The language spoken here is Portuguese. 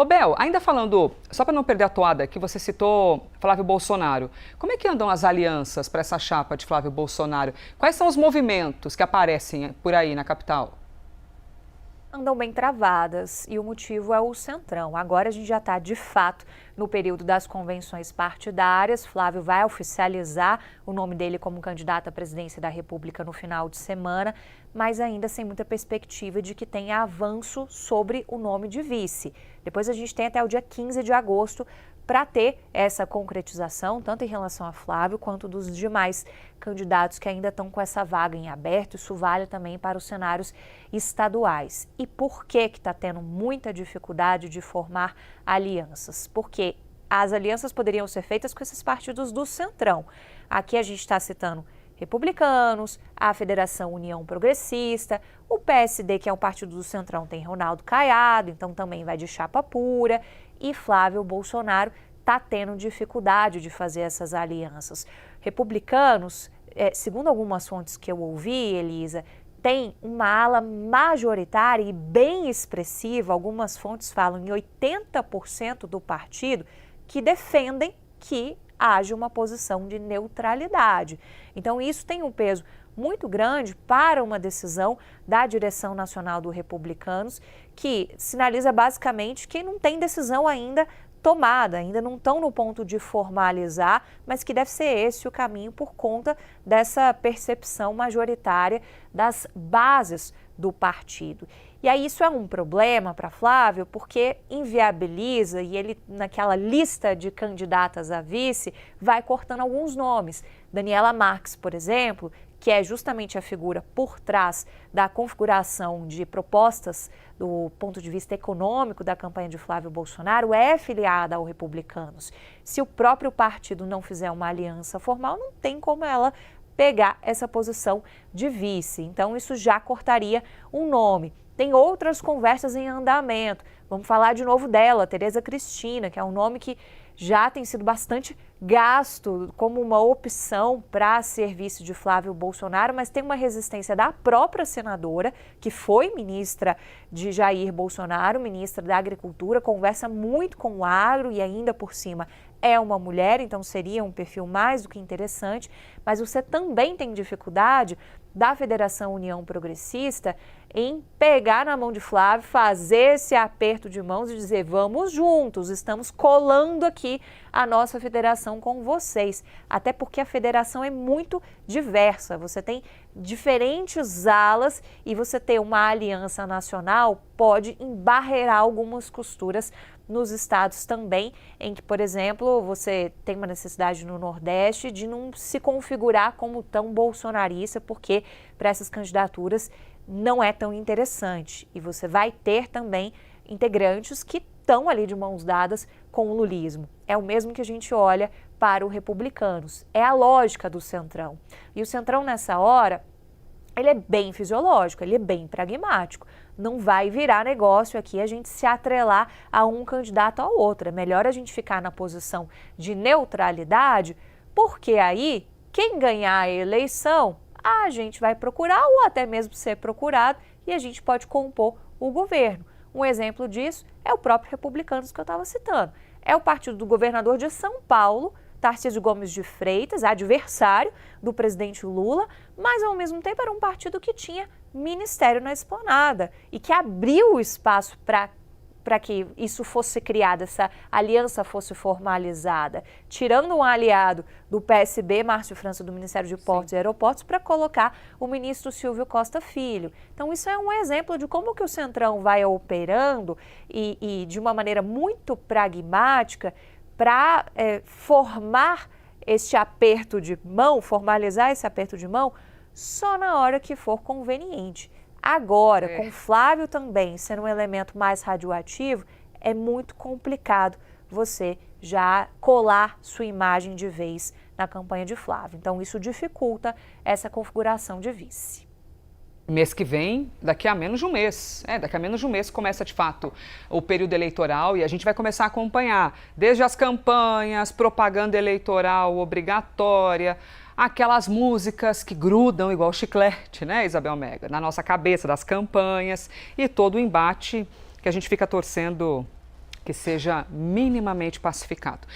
Ô Bel, ainda falando, só para não perder a toada, que você citou Flávio Bolsonaro, como é que andam as alianças para essa chapa de Flávio Bolsonaro? Quais são os movimentos que aparecem por aí na capital? Andam bem travadas e o motivo é o Centrão. Agora a gente já está, de fato, no período das convenções partidárias. Flávio vai oficializar o nome dele como candidato à presidência da República no final de semana, mas ainda sem muita perspectiva de que tenha avanço sobre o nome de vice. Depois a gente tem até o dia 15 de agosto para ter essa concretização, tanto em relação a Flávio quanto dos demais candidatos que ainda estão com essa vaga em aberto. Isso vale também para os cenários estaduais. E por que está tendo muita dificuldade de formar alianças? Porque as alianças poderiam ser feitas com esses partidos do Centrão. Aqui a gente está citando Republicanos, a Federação União Progressista, o PSD, que é um partido do Centrão, tem Ronaldo Caiado, então também vai de chapa pura, e Flávio Bolsonaro está tendo dificuldade de fazer essas alianças. Republicanos, segundo algumas fontes que eu ouvi, Elisa, tem uma ala majoritária e bem expressiva, algumas fontes falam em 80% do partido, que defendem que haja uma posição de neutralidade. Então isso tem um peso muito grande para uma decisão da direção nacional do Republicanos, que sinaliza basicamente que não tem decisão ainda tomada, ainda não estão no ponto de formalizar, mas que deve ser esse o caminho por conta dessa percepção majoritária das bases do partido. E aí isso é um problema para Flávio, porque inviabiliza, e ele naquela lista de candidatas a vice vai cortando alguns nomes. Daniela Marques, por exemplo, que é justamente a figura por trás da configuração de propostas do ponto de vista econômico da campanha de Flávio Bolsonaro, é filiada ao Republicanos. Se o próprio partido não fizer uma aliança formal, não tem como ela pegar essa posição de vice. Então, isso já cortaria um nome. Tem outras conversas em andamento. Vamos falar de novo dela, Tereza Cristina, que é um nome que já tem sido bastante gasto como uma opção para ser vice de Flávio Bolsonaro, mas tem uma resistência da própria senadora, que foi ministra de Jair Bolsonaro, ministra da Agricultura, conversa muito com o agro e ainda por cima é uma mulher, então seria um perfil mais do que interessante, mas você também tem dificuldade da Federação União Progressista em pegar na mão de Flávio, fazer esse aperto de mãos e dizer: vamos juntos, estamos colando aqui a nossa federação com vocês. Até porque a federação é muito diversa, você tem diferentes alas e você ter uma aliança nacional pode embarrear algumas costuras nos estados também, em que, por exemplo, você tem uma necessidade no Nordeste de não se configurar como tão bolsonarista, porque para essas candidaturas não é tão interessante. E você vai ter também integrantes que estão ali de mãos dadas com o lulismo. É o mesmo que a gente olha para o Republicanos. É a lógica do Centrão. E o Centrão, nessa hora, ele é bem fisiológico, ele é bem pragmático. Não vai virar negócio aqui a gente se atrelar a um candidato ao outro. É melhor a gente ficar na posição de neutralidade, porque aí, quem ganhar a eleição, a gente vai procurar ou até mesmo ser procurado e a gente pode compor o governo. Um exemplo disso é o próprio Republicanos que eu estava citando. É o partido do governador de São Paulo, Tarcísio Gomes de Freitas, adversário do presidente Lula, mas ao mesmo tempo era um partido que tinha ministério na Esplanada e que abriu o espaço para que isso fosse criado, essa aliança fosse formalizada, tirando um aliado do PSB, Márcio França, do Ministério de Portos e Aeroportos, para colocar o ministro Silvio Costa Filho. Então, isso é um exemplo de como que o Centrão vai operando e de uma maneira muito pragmática para formar este aperto de mão, formalizar esse aperto de mão, só na hora que for conveniente. Agora, com Flávio também sendo um elemento mais radioativo, é muito complicado você já colar sua imagem de vez na campanha de Flávio. Então, isso dificulta essa configuração de vice. Mês que vem, daqui a menos de um mês. Daqui a menos de um mês começa, de fato, o período eleitoral e a gente vai começar a acompanhar desde as campanhas, propaganda eleitoral obrigatória, aquelas músicas que grudam igual chiclete, né, Isabel Mega, na nossa cabeça das campanhas e todo o embate que a gente fica torcendo que seja minimamente pacificado.